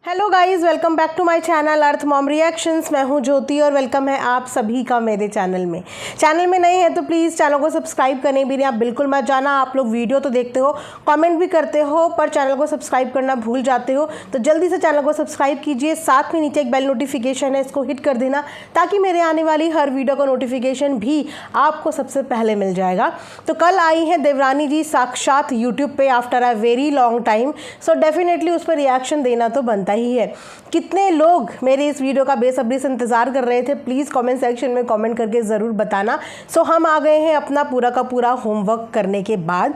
Hello guys, welcome back to my channel earth mom reactions. मैं हूं ज्योति और welcome है आप सभी का मेरे चैनल में। चैनल में नए हैं तो प्लीज़ चैनल को सब्सक्राइब करने भी नहीं आप बिल्कुल मत जाना। आप लोग वीडियो तो देखते हो, कमेंट भी करते हो, पर चैनल को सब्सक्राइब करना भूल जाते हो, तो जल्दी से चैनल को सब्सक्राइब कीजिए। साथ में नीचे एक बेल नोटिफिकेशन है, इसको हिट कर देना ताकि मेरे आने वाली हर वीडियो का नोटिफिकेशन भी आपको सबसे पहले मिल जाएगा। तो कल आई हैं देवरानी जी साक्षात यूट्यूब पे after a very long time, so definitely उस पर रिएक्शन देना तो बनता ही है। कितने लोग मेरे इस वीडियो का बेसब्री से इंतजार कर रहे थे, प्लीज़ कमेंट सेक्शन में कमेंट करके ज़रूर बताना। सो हम आ गए हैं अपना पूरा का पूरा होमवर्क करने के बाद।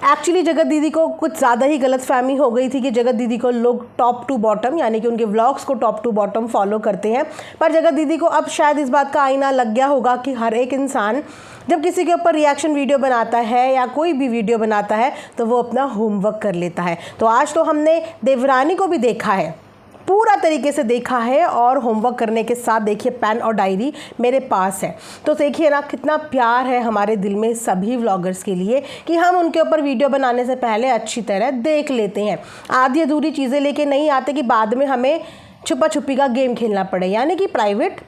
एक्चुअली जगत दीदी को कुछ ज़्यादा ही गलतफहमी हो गई थी कि जगत दीदी को लोग टॉप टू बॉटम यानी कि उनके व्लॉग्स को टॉप टू बॉटम फॉलो करते हैं, पर जगत दीदी को अब शायद इस बात का आईना लग गया होगा कि हर एक इंसान जब किसी के ऊपर रिएक्शन वीडियो बनाता है या कोई भी वीडियो बनाता है तो वो अपना होमवर्क कर लेता है। तो आज तो हमने देवरानी को भी देखा है, पूरा तरीके से देखा है, और होमवर्क करने के साथ देखिए पेन और डायरी मेरे पास है। तो देखिए ना कितना प्यार है हमारे दिल में सभी व्लॉगर्स के लिए कि हम उनके ऊपर वीडियो बनाने से पहले अच्छी तरह देख लेते हैं। आधी अधूरी चीज़ें लेके नहीं आते कि बाद में हमें छुपा छुपी का गेम खेलना पड़े, यानी कि प्राइवेट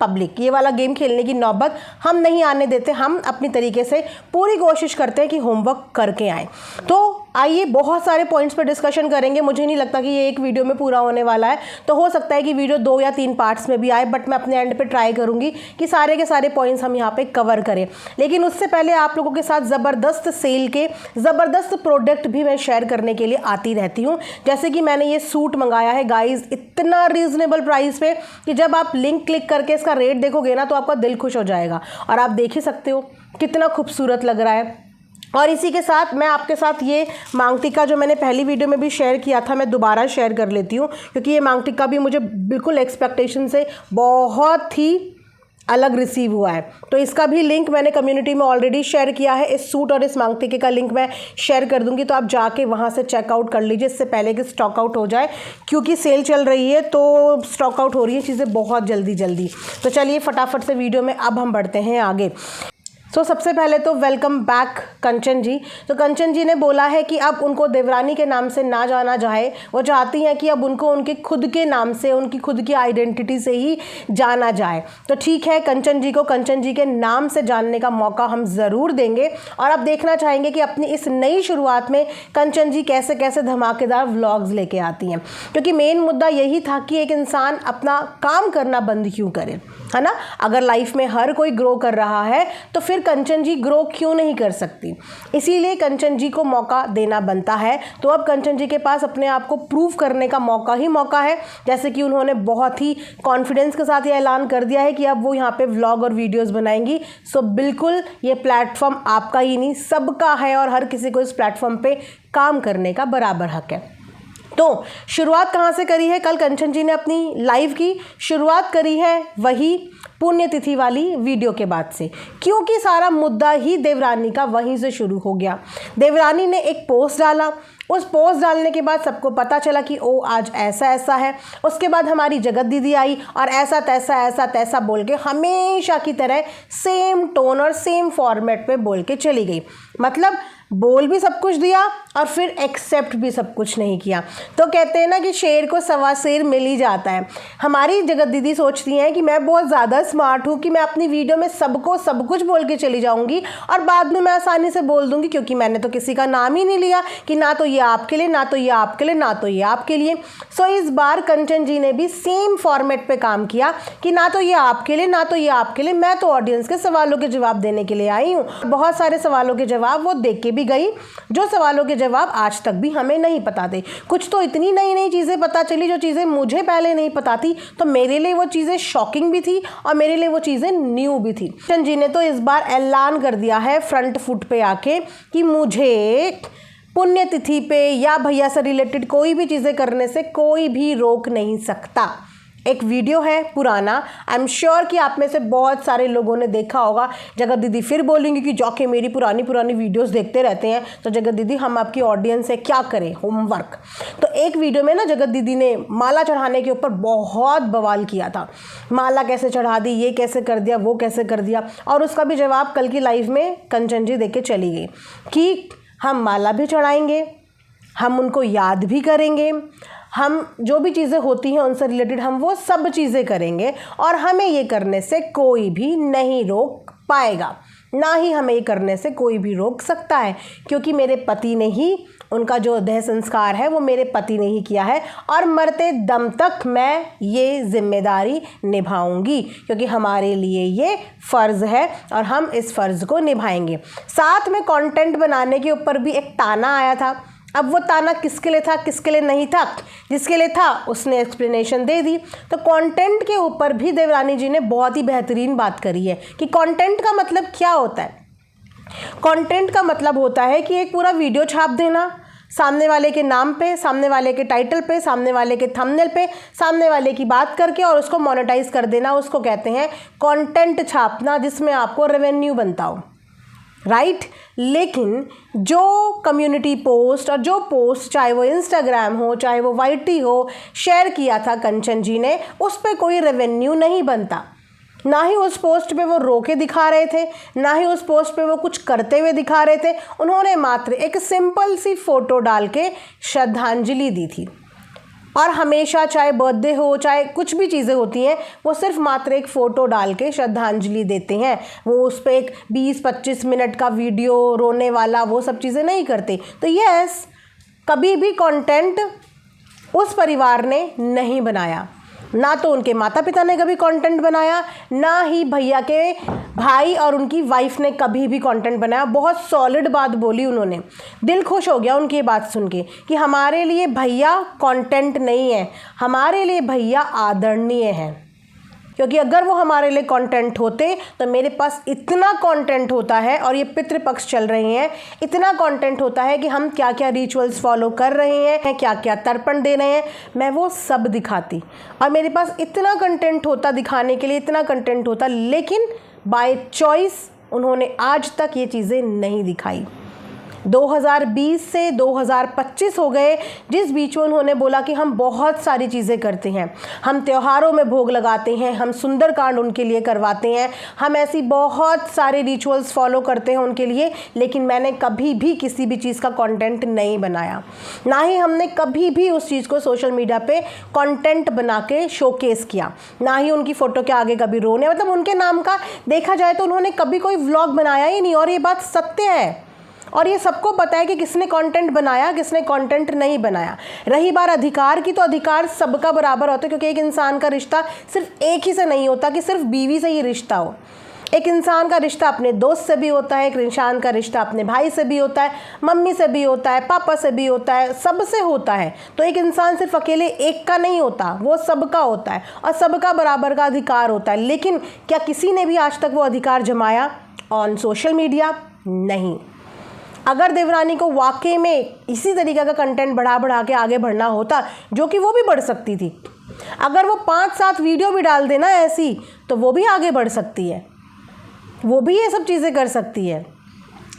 पब्लिक ये वाला गेम खेलने की नौबत हम नहीं आने देते। हम अपनी तरीके से पूरी कोशिश करते हैं कि होमवर्क करके आएँ। तो आइए बहुत सारे पॉइंट्स पर डिस्कशन करेंगे। मुझे नहीं लगता कि ये एक वीडियो में पूरा होने वाला है, तो हो सकता है कि वीडियो 2 या 3 पार्ट्स में भी आए, बट मैं अपने एंड पे ट्राई करूँगी कि सारे के सारे पॉइंट्स हम यहाँ पे कवर करें। लेकिन उससे पहले आप लोगों के साथ ज़बरदस्त सेल के ज़बरदस्त प्रोडक्ट भी मैं शेयर करने के लिए आती रहती हूँ। जैसे कि मैंने ये सूट मंगाया है गाइज इतना रीज़नेबल प्राइस पे कि जब आप लिंक क्लिक करके इसका रेट देखोगे ना तो आपका दिल खुश हो जाएगा। और आप देख ही सकते हो कितना खूबसूरत लग रहा है। और इसी के साथ मैं आपके साथ ये मांग टिक्का जो मैंने पहली वीडियो में भी शेयर किया था, मैं दोबारा शेयर कर लेती हूँ, क्योंकि ये मांग टिक्का भी मुझे बिल्कुल एक्सपेक्टेशन से बहुत ही अलग रिसीव हुआ है। तो इसका भी लिंक मैंने कम्युनिटी में ऑलरेडी शेयर किया है। इस सूट और इस मांग टिक्के का लिंक मैं शेयर कर दूंगी, तो आप जाके वहाँ से चेकआउट कर लीजिए इससे पहले कि स्टॉक आउट हो जाए, क्योंकि सेल चल रही है तो स्टॉक आउट हो रही है चीज़ें बहुत जल्दी। तो चलिए फटाफट से वीडियो में अब हम बढ़ते हैं आगे। तो सबसे पहले तो वेलकम बैक कंचन जी। तो कंचन जी ने बोला है कि अब उनको देवरानी के नाम से ना जाना जाए, वो चाहती हैं कि अब उनको उनके खुद के नाम से, उनकी खुद की आइडेंटिटी से ही जाना जाए। तो ठीक है, कंचन जी को कंचन जी के नाम से जानने का मौका हम ज़रूर देंगे, और अब देखना चाहेंगे कि अपनी इस नई शुरुआत में कंचन जी कैसे कैसे धमाकेदार व्लॉग्स लेके आती हैं। क्योंकि मेन मुद्दा यही था कि एक इंसान अपना काम करना बंद क्यों करे, है ना। अगर लाइफ में हर कोई ग्रो कर रहा है तो फिर कंचन जी ग्रो क्यों नहीं कर सकती। इसीलिए कंचन जी को मौका देना बनता है। तो अब कंचन जी के पास अपने आप को प्रूव करने का मौका ही मौका है। जैसे कि उन्होंने बहुत ही कॉन्फिडेंस के साथ ये ऐलान कर दिया है कि अब वो यहाँ पे व्लॉग और वीडियोस बनाएंगी। सो बिल्कुल ये प्लेटफॉर्म आपका ही नहीं सबका है, और हर किसी को इस प्लेटफॉर्म पे काम करने का बराबर हक है। तो शुरुआत कहाँ से करी है? कल कंचन जी ने अपनी लाइव की शुरुआत करी है वही पुण्यतिथि वाली वीडियो के बाद से, क्योंकि सारा मुद्दा ही देवरानी का वहीं से शुरू हो गया। देवरानी ने एक पोस्ट डाला, उस पोस्ट डालने के बाद सबको पता चला कि ओ आज ऐसा ऐसा है। उसके बाद हमारी जगत दीदी आई और ऐसा तैसा बोल के हमेशा की तरह सेम टोन और सेम फॉर्मेट पे बोल के चली गई। मतलब बोल भी सब कुछ दिया और फिर एक्सेप्ट भी सब कुछ नहीं किया। तो कहते हैं ना कि शेर को सवा शेर मिल ही जाता है। हमारी जगत दीदी सोचती हैं कि मैं बहुत ज़्यादा स्मार्ट हूँ कि मैं अपनी वीडियो में सबको सब कुछ बोल के चली जाऊँगी और बाद में मैं आसानी से बोल दूँगी, क्योंकि मैंने तो किसी का नाम ही नहीं लिया कि ना तो ये आपके लिए, ना तो ये आपके लिए, ना तो ये आपके लिए। सो इस बार कंचन जी ने भी सेम फॉर्मेट पे काम किया कि ना तो ये आपके लिए, ना तो ये आपके लिए। मैं तो ऑडियंस के सवालों के जवाब देने के लिए आई हूँ। बहुत सारे सवालों के जवाब वो देख के भी गई, जो सवालों के जवाब आज तक भी हमें नहीं पता थे। कुछ तो इतनी नई नई चीज़ें पता चली जो चीज़ें मुझे पहले नहीं पता थी, तो मेरे लिए वो चीज़ें शॉकिंग भी थी और मेरे लिए वो चीज़ें न्यू भी थी। कंचन जी ने तो इस बार ऐलान कर दिया है फ्रंट फुट पे आके कि मुझे पुण्यतिथि पे या भैया से रिलेटेड कोई भी चीज़ें करने से कोई भी रोक नहीं सकता। एक वीडियो है पुराना, आई एम श्योर कि आप में से बहुत सारे लोगों ने देखा होगा। जगत दीदी फिर बोलेंगी कि जाके मेरी पुरानी वीडियोस देखते रहते हैं। तो जगत दीदी हम आपकी ऑडियंस है, क्या करें, होमवर्क। तो एक वीडियो में ना जगत दीदी ने माला चढ़ाने के ऊपर बहुत बवाल किया था। माला कैसे चढ़ा दी, ये कैसे कर दिया, वो कैसे कर दिया, और उसका भी जवाब कल की लाइव में कंचन जी दे के चली गई कि हम माला भी चढ़ाएंगे, हम उनको याद भी करेंगे, हम जो भी चीज़ें होती हैं उनसे रिलेटेड हम वो सब चीज़ें करेंगे और हमें ये करने से कोई भी नहीं रोक पाएगा, ना ही हमें ये करने से कोई भी रोक सकता है, क्योंकि मेरे पति ने ही, उनका जो देह संस्कार है वो मेरे पति ने ही किया है और मरते दम तक मैं ये जिम्मेदारी निभाऊंगी, क्योंकि हमारे लिए ये फ़र्ज़ है और हम इस फ़र्ज़ को निभाएंगे। साथ में कंटेंट बनाने के ऊपर भी एक ताना आया था। अब वो ताना किसके लिए था, किसके लिए नहीं था, जिसके लिए था उसने एक्सप्लेनेशन दे दी। तो कंटेंट के ऊपर भी देवरानी जी ने बहुत ही बेहतरीन बात करी है कि कंटेंट का मतलब क्या होता है। कंटेंट का मतलब होता है कि एक पूरा वीडियो छाप देना सामने वाले के नाम पे, सामने वाले के टाइटल पे, सामने वाले के थंबनेल पे, सामने वाले की बात करके और उसको मोनेटाइज कर देना, उसको कहते हैं कंटेंट छापना, जिसमें आपको रेवेन्यू बनता हो, राइट। लेकिन जो कम्युनिटी पोस्ट और जो पोस्ट, चाहे वो इंस्टाग्राम हो चाहे वो YT हो, शेयर किया था कंचन जी ने, उस पर कोई रेवेन्यू नहीं बनता। ना ही उस पोस्ट पे वो रो के दिखा रहे थे, ना ही उस पोस्ट पे वो कुछ करते हुए दिखा रहे थे। उन्होंने मात्र एक सिंपल सी फ़ोटो डाल के श्रद्धांजलि दी थी। और हमेशा चाहे बर्थडे हो चाहे कुछ भी चीज़ें होती हैं, वो सिर्फ मात्र एक फ़ोटो डाल के श्रद्धांजलि देते हैं। वो उस पर एक 20-25 मिनट का वीडियो रोने वाला वो सब चीज़ें नहीं करते। तो यस, कभी भी कंटेंट उस परिवार ने नहीं बनाया, ना तो उनके माता पिता ने कभी कंटेंट बनाया, ना ही भैया के भाई और उनकी वाइफ ने कभी भी कंटेंट बनाया। बहुत सॉलिड बात बोली उन्होंने, दिल खुश हो गया उनकी बात सुन के कि हमारे लिए भैया कंटेंट नहीं है, हमारे लिए भैया आदरणीय है। क्योंकि अगर वो हमारे लिए कंटेंट होते तो मेरे पास इतना कंटेंट होता है, और ये पितृपक्ष चल रहे हैं, इतना कंटेंट होता है कि हम क्या क्या रिचुअल्स फॉलो कर रहे हैं, क्या क्या तर्पण दे रहे हैं, मैं वो सब दिखाती। और मेरे पास इतना कंटेंट होता दिखाने के लिए, इतना कंटेंट होता, लेकिन बाय चॉइस उन्होंने आज तक ये चीज़ें नहीं दिखाई। 2020 से 2025 हो गए, जिस बीच में उन्होंने बोला कि हम बहुत सारी चीज़ें करते हैं, हम त्योहारों में भोग लगाते हैं, हम सुंदरकांड उनके लिए करवाते हैं, हम ऐसी बहुत सारे रिचुअल्स फॉलो करते हैं उनके लिए, लेकिन मैंने कभी भी किसी भी चीज़ का कंटेंट नहीं बनाया, ना ही हमने कभी भी उस चीज़ को सोशल मीडिया पे कंटेंट बना के शोकेस किया, ना ही उनकी फ़ोटो के आगे कभी रोने, मतलब उनके नाम का देखा जाए तो उन्होंने कभी कोई व्लॉग बनाया ही नहीं। और ये बात सत्य है और ये सबको पता है कि किसने कंटेंट बनाया, किसने कंटेंट नहीं बनाया। रही बात अधिकार की, तो अधिकार सबका बराबर होता है, क्योंकि एक इंसान का रिश्ता सिर्फ एक ही से नहीं होता कि सिर्फ बीवी से ही रिश्ता हो। एक इंसान का रिश्ता अपने दोस्त से भी होता है, एक इंसान का रिश्ता अपने भाई से भी होता है, मम्मी से भी होता है, पापा से भी होता है, सबसे होता है। तो एक इंसान सिर्फ अकेले एक का नहीं होता, वो सबका होता है और सबका बराबर का अधिकार होता है। लेकिन क्या किसी ने भी आज तक वो अधिकार जमाया ऑन सोशल मीडिया? नहीं। अगर देवरानी को वाकई में इसी तरीके का कंटेंट बढ़ा के आगे बढ़ना होता, जो कि वो भी बढ़ सकती थी, अगर वो 5-7 वीडियो भी डाल देना ऐसी, तो वो भी आगे बढ़ सकती है, वो भी ये सब चीज़ें कर सकती है।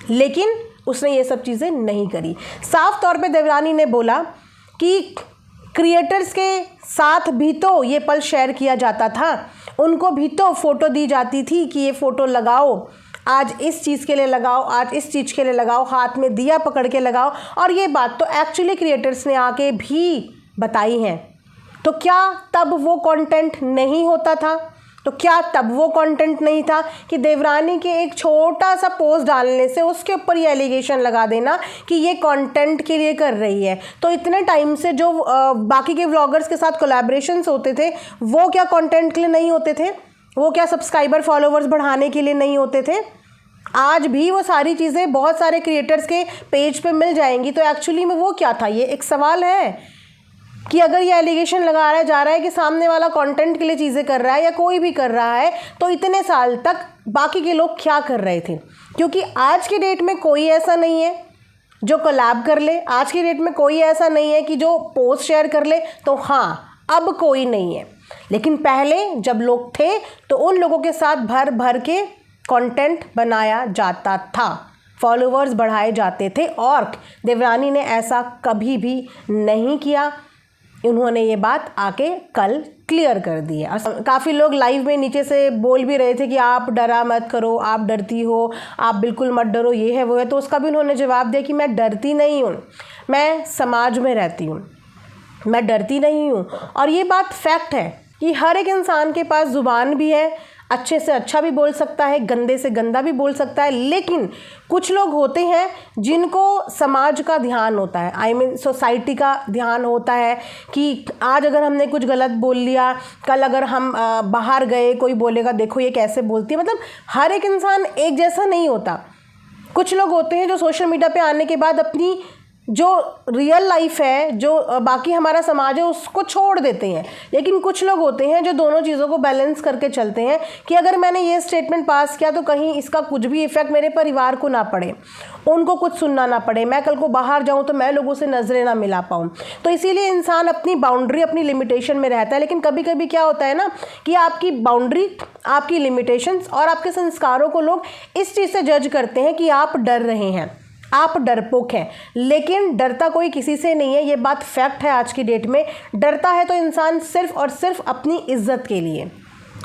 लेकिन उसने ये सब चीज़ें नहीं करी। साफ तौर पे देवरानी ने बोला कि क्रिएटर्स के साथ भी तो ये पल शेयर किया जाता था, उनको भी तो फ़ोटो दी जाती थी कि ये फ़ोटो लगाओ, आज इस चीज़ के लिए लगाओ, आज इस चीज़ के लिए लगाओ, हाथ में दिया पकड़ के लगाओ। और ये बात तो एक्चुअली क्रिएटर्स ने आके भी बताई हैं। तो क्या तब वो कंटेंट नहीं होता था? तो क्या तब वो कंटेंट नहीं था कि देवरानी के एक छोटा सा पोस्ट डालने से उसके ऊपर ये एलिगेशन लगा देना कि ये कंटेंट के लिए कर रही है? तो इतने टाइम से जो बाकी के व्लॉगर्स के साथ कोलैबोरेशंस होते थे, वो क्या कंटेंट के लिए नहीं होते थे? वो क्या सब्सक्राइबर फॉलोवर्स बढ़ाने के लिए नहीं होते थे? आज भी वो सारी चीज़ें बहुत सारे क्रिएटर्स के पेज पे मिल जाएंगी। तो एक्चुअली में वो क्या था? ये एक सवाल है कि अगर ये एलिगेशन लगाया जा रहा है कि सामने वाला कंटेंट के लिए चीज़ें कर रहा है या कोई भी कर रहा है, तो इतने साल तक बाकी के लोग क्या कर रहे थे? क्योंकि आज के डेट में कोई ऐसा नहीं है जो कोलैब कर ले, आज के डेट में कोई ऐसा नहीं है कि जो पोस्ट शेयर कर ले। तो हाँ, अब कोई नहीं है, लेकिन पहले जब लोग थे तो उन लोगों के साथ भर भर के कंटेंट बनाया जाता था, फॉलोअर्स बढ़ाए जाते थे, और देवरानी ने ऐसा कभी भी नहीं किया। उन्होंने ये बात आके कल क्लियर कर दी है। काफ़ी लोग लाइव में नीचे से बोल भी रहे थे कि आप डरा मत करो, आप डरती हो, आप बिल्कुल मत डरो, ये है वो है। तो उसका भी उन्होंने जवाब दिया कि मैं डरती नहीं हूँ, मैं समाज में रहती हूँ, मैं डरती नहीं हूँ। और ये बात फैक्ट है कि हर एक इंसान के पास ज़ुबान भी है, अच्छे से अच्छा भी बोल सकता है, गंदे से गंदा भी बोल सकता है, लेकिन कुछ लोग होते हैं जिनको समाज का ध्यान होता है, आई मीन सोसाइटी का ध्यान होता है कि आज अगर हमने कुछ गलत बोल लिया, कल अगर हम बाहर गए कोई बोलेगा देखो ये कैसे बोलती है। मतलब हर एक इंसान एक जैसा नहीं होता। कुछ लोग होते हैं जो सोशल मीडिया पे आने के बाद अपनी जो रियल लाइफ है, जो बाकी हमारा समाज है, उसको छोड़ देते हैं। लेकिन कुछ लोग होते हैं जो दोनों चीज़ों को बैलेंस करके चलते हैं कि अगर मैंने ये स्टेटमेंट पास किया तो कहीं इसका कुछ भी इफ़ेक्ट मेरे परिवार को ना पड़े, उनको कुछ सुनना ना पड़े, मैं कल को बाहर जाऊं तो मैं लोगों से नज़रें ना मिला पाऊं। तो इसीलिए इंसान अपनी बाउंड्री, अपनी लिमिटेशन में रहता है। लेकिन कभी कभी क्या होता है ना कि आपकी बाउंड्री, आपकी लिमिटेशंस और आपके संस्कारों को लोग इस चीज़ से जज करते हैं कि आप डर रहे हैं, आप डरपोक हैं। लेकिन डरता कोई किसी से नहीं है, ये बात फैक्ट है। आज की डेट में डरता है तो इंसान सिर्फ और सिर्फ अपनी इज्जत के लिए,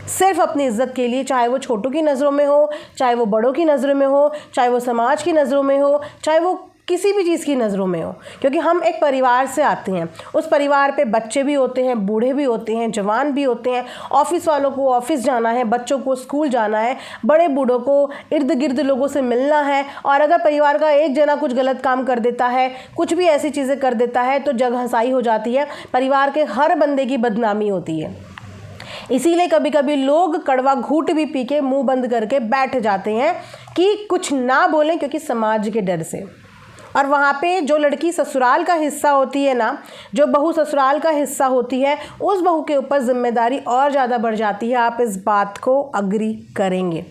सिर्फ अपनी इज्जत के लिए, चाहे वो छोटों की नज़रों में हो, चाहे वो बड़ों की नज़रों में हो, चाहे वो समाज की नज़रों में हो, चाहे वो किसी भी चीज़ की नज़रों में हो। क्योंकि हम एक परिवार से आते हैं, उस परिवार पे बच्चे भी होते हैं, बूढ़े भी होते हैं, जवान भी होते हैं, ऑफिस वालों को ऑफिस जाना है, बच्चों को स्कूल जाना है, बड़े बूढ़ों को इर्द गिर्द लोगों से मिलना है। और अगर परिवार का एक जना कुछ गलत काम कर देता है, कुछ भी ऐसी चीज़ें कर देता है तो जग हंसाई हो जाती है, परिवार के हर बंदे की बदनामी होती है। इसीलिए कभी कभी लोग कड़वा घूंट भी पी के मुँह बंद करके बैठ जाते हैं कि कुछ ना बोलें, क्योंकि समाज के डर से। और वहाँ पे जो लड़की ससुराल का हिस्सा होती है ना, जो बहू ससुराल का हिस्सा होती है, उस बहू के ऊपर जिम्मेदारी और ज़्यादा बढ़ जाती है। आप इस बात को अग्री करेंगे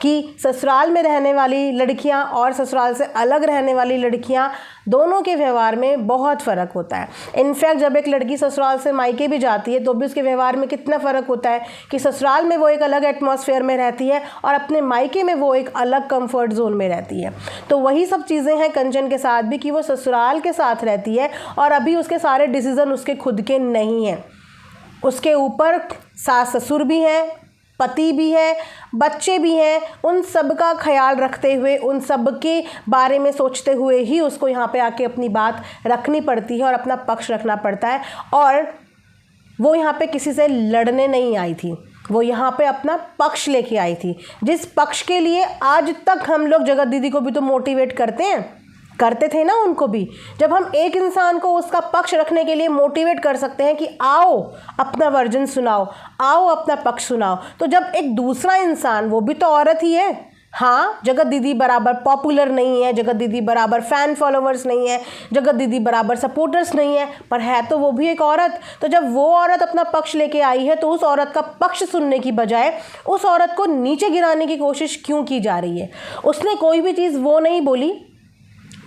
कि ससुराल में रहने वाली लड़कियां और ससुराल से अलग रहने वाली लड़कियां, दोनों के व्यवहार में बहुत फ़र्क होता है। इनफैक्ट जब एक लड़की ससुराल से मायके भी जाती है तो भी उसके व्यवहार में कितना फ़र्क होता है कि ससुराल में वो एक अलग एटमॉस्फेयर में रहती है और अपने मायके में वो एक अलग कंफर्ट जोन में रहती है। तो वही सब चीज़ें हैं कंचन के साथ भी कि वो ससुराल के साथ रहती है और अभी उसके सारे डिसीज़न उसके खुद के नहीं हैं, उसके ऊपर सास ससुर भी हैं, पति भी है, बच्चे भी हैं। उन सब का ख्याल रखते हुए, उन सब के बारे में सोचते हुए ही उसको यहाँ पे आके अपनी बात रखनी पड़ती है और अपना पक्ष रखना पड़ता है। और वो यहाँ पे किसी से लड़ने नहीं आई थी, वो यहाँ पे अपना पक्ष लेके आई थी, जिस पक्ष के लिए आज तक हम लोग जगत दीदी को भी तो मोटिवेट करते थे ना, उनको भी। जब हम एक इंसान को उसका पक्ष रखने के लिए मोटिवेट कर सकते हैं कि आओ अपना वर्जन सुनाओ, आओ अपना पक्ष सुनाओ, तो जब एक दूसरा इंसान, वो भी तो औरत ही है, हाँ, जगत दीदी बराबर पॉपुलर नहीं है, जगत दीदी बराबर फ़ैन फॉलोवर्स नहीं है, जगत दीदी बराबर सपोर्टर्स नहीं है, पर है तो वो भी एक औरत। तो जब वो औरत अपना पक्ष लेके आई है तो उस औरत का पक्ष सुनने की बजाय उस औरत को नीचे गिराने की कोशिश क्यों की जा रही है? उसने कोई भी चीज़ वो नहीं बोली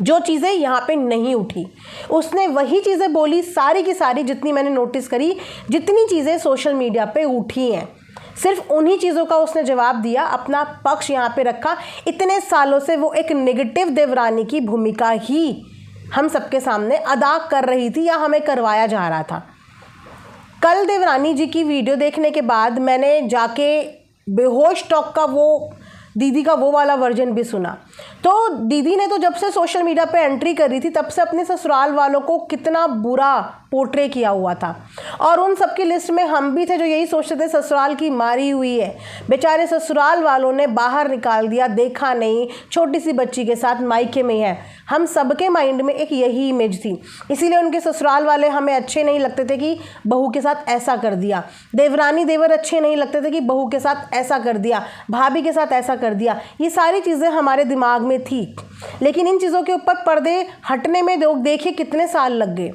जो चीज़ें यहाँ पे नहीं उठी, उसने वही चीज़ें बोली सारी की सारी, जितनी मैंने नोटिस करी, जितनी चीज़ें सोशल मीडिया पे उठी हैं, सिर्फ उन्हीं चीज़ों का उसने जवाब दिया, अपना पक्ष यहाँ पे रखा। इतने सालों से वो एक नेगेटिव देवरानी की भूमिका ही हम सबके सामने अदा कर रही थी या हमें करवाया जा रहा था। कल देवरानी जी की वीडियो देखने के बाद मैंने जाके बेहोश टॉक का वो दीदी का वो वाला वर्जन भी सुना। तो दीदी ने तो जब से सोशल मीडिया पे एंट्री करी थी तब से अपने ससुराल वालों को कितना बुरा पोर्ट्रे किया हुआ था, और उन सबकी लिस्ट में हम भी थे जो यही सोचते थे ससुराल की मारी हुई है। बेचारे ससुराल वालों ने बाहर निकाल दिया, देखा नहीं, छोटी सी बच्ची के साथ मायके में है। हम सबके माइंड में एक यही इमेज थी, इसीलिए उनके ससुराल वाले हमें अच्छे नहीं लगते थे कि बहू के साथ ऐसा कर दिया, देवरानी देवर अच्छे नहीं लगते थे कि बहू के साथ ऐसा कर दिया, भाभी के साथ ऐसा कर दिया। ये सारी चीज़ें हमारे दिमाग में थी, लेकिन इन चीज़ों के ऊपर पर्दे हटने में देखिए कितने साल लग गए,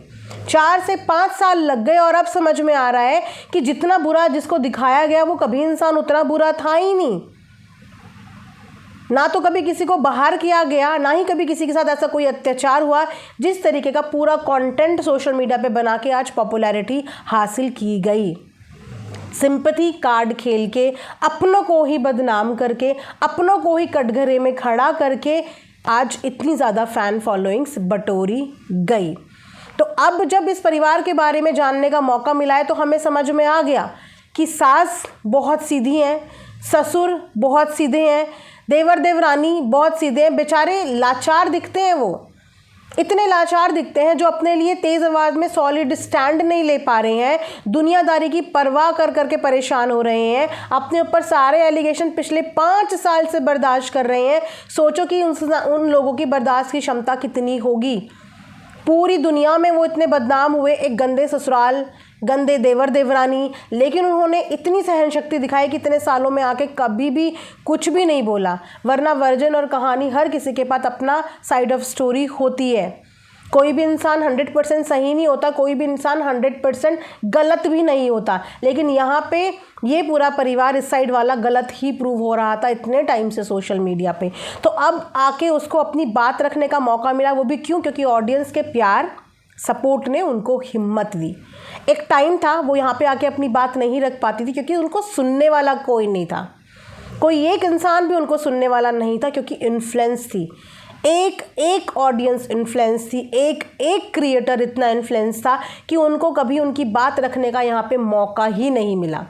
4 से 5 साल लग गए। और अब समझ में आ रहा है कि जितना बुरा जिसको दिखाया गया वो कभी इंसान उतना बुरा था ही नहीं। ना तो कभी किसी को बाहर किया गया, ना ही कभी किसी के साथ ऐसा कोई अत्याचार हुआ। जिस तरीके का पूरा कंटेंट सोशल मीडिया पे बना के आज पॉपुलैरिटी हासिल की गई, सिंपैथी कार्ड खेल के, अपनों को ही बदनाम करके, अपनों को ही कटघरे में खड़ा करके आज इतनी ज़्यादा फ़ैन फॉलोइंग्स बटोरी गई। तो अब जब इस परिवार के बारे में जानने का मौका मिला है तो हमें समझ में आ गया कि सास बहुत सीधी हैं, ससुर बहुत सीधे हैं, देवर देवरानी बहुत सीधे हैं। बेचारे लाचार दिखते हैं वो, इतने लाचार दिखते हैं, जो अपने लिए तेज़ आवाज़ में सॉलिड स्टैंड नहीं ले पा रहे हैं, दुनियादारी की परवाह कर करके परेशान हो रहे हैं, अपने ऊपर सारे एलिगेशन पिछले 5 साल से बर्दाश्त कर रहे हैं। सोचो कि उन लोगों की बर्दाश्त की क्षमता कितनी होगी। पूरी दुनिया में वो इतने बदनाम हुए, एक गंदे ससुराल, गंदे देवर देवरानी, लेकिन उन्होंने इतनी सहन शक्ति दिखाई कि इतने सालों में आके कभी भी कुछ भी नहीं बोला। वरना वर्जन और कहानी हर किसी के पास अपना साइड ऑफ स्टोरी होती है। कोई भी इंसान 100% सही नहीं होता, कोई भी इंसान 100% गलत भी नहीं होता, लेकिन यहाँ पे ये पूरा परिवार इस साइड वाला गलत ही प्रूव हो रहा था इतने टाइम से सोशल मीडिया पे। तो अब आके उसको अपनी बात रखने का मौका मिला, वो भी क्यों? क्योंकि ऑडियंस के प्यार सपोर्ट ने उनको हिम्मत दी। एक टाइम था वो यहाँ पे आके अपनी बात नहीं रख पाती थी क्योंकि उनको सुनने वाला कोई नहीं था, कोई एक इंसान भी उनको सुनने वाला नहीं था, क्योंकि इन्फ्लुएंस थी, एक ऑडियंस इन्फ्लुएंस थी, एक क्रिएटर इतना इन्फ्लुएंस था कि उनको कभी उनकी बात रखने का यहाँ पे मौका ही नहीं मिला।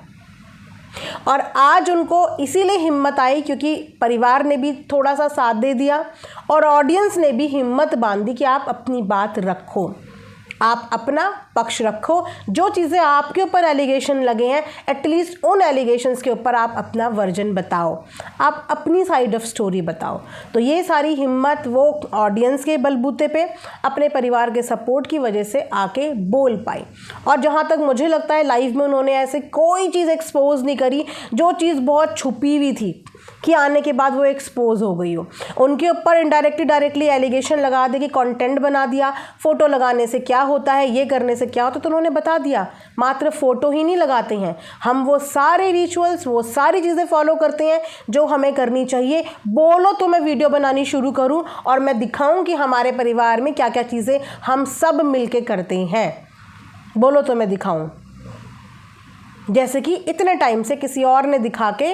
और आज उनको इसीलिए हिम्मत आई क्योंकि परिवार ने भी थोड़ा सा साथ दे दिया और ऑडियंस ने भी हिम्मत बांधी कि आप अपनी बात रखो, आप अपना पक्ष रखो। जो चीज़ें आपके ऊपर एलिगेशन लगे हैं, एटलीस्ट उन एलिगेशंस के ऊपर आप अपना वर्जन बताओ, आप अपनी साइड ऑफ स्टोरी बताओ। तो ये सारी हिम्मत वो ऑडियंस के बलबूते पे, अपने परिवार के सपोर्ट की वजह से आके बोल पाई। और जहाँ तक मुझे लगता है लाइव में उन्होंने ऐसे कोई चीज़ एक्सपोज नहीं करी जो चीज़ बहुत छुपी हुई थी कि आने के बाद वो एक्सपोज हो गई हो। उनके ऊपर इनडायरेक्टली डायरेक्टली एलिगेशन लगा दे कि कंटेंट बना दिया, फ़ोटो लगाने से क्या होता है, ये करने से क्या होता है, तो उन्होंने बता दिया। मात्र फ़ोटो ही नहीं लगाते हैं हम, वो सारे रिचुअल्स, वो सारी चीज़ें फॉलो करते हैं जो हमें करनी चाहिए। बोलो तो मैं वीडियो बनानी शुरू करूँ और मैं दिखाऊँ कि हमारे परिवार में क्या क्या चीज़ें हम सब मिल के करते हैं। बोलो तो मैं दिखाऊँ, जैसे कि इतने टाइम से किसी और ने दिखा के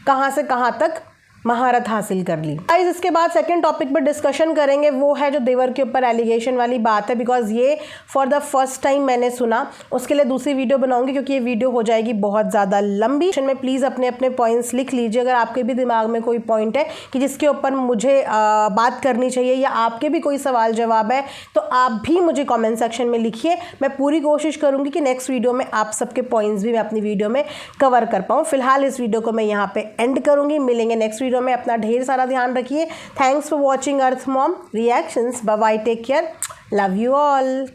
कहाँ से कहाँ तक महारत हासिल कर ली। गाइस, इसके बाद सेकंड टॉपिक पर डिस्कशन करेंगे, वो है जो देवर के ऊपर एलिगेशन वाली बात है, बिकॉज ये फॉर द फर्स्ट टाइम मैंने सुना। उसके लिए दूसरी वीडियो बनाऊंगी क्योंकि ये वीडियो हो जाएगी बहुत ज़्यादा लंबी। में प्लीज़ अपने अपने पॉइंट्स लिख लीजिए, अगर आपके भी दिमाग में कोई पॉइंट है कि जिसके ऊपर मुझे बात करनी चाहिए या आपके भी कोई सवाल जवाब है, तो आप भी मुझे कॉमेंट सेक्शन में लिखिए। मैं पूरी कोशिश करूँगी कि नेक्स्ट वीडियो में आप सबके पॉइंट्स भी मैं अपनी वीडियो में कवर कर पाऊँ। फिलहाल इस वीडियो को मैं यहाँ पे एंड करूँगी, मिलेंगे नेक्स्ट वीडियो में। अपना ढेर सारा ध्यान रखिए। Thanks for watching earth mom reactions. Bye bye, take care, love you all.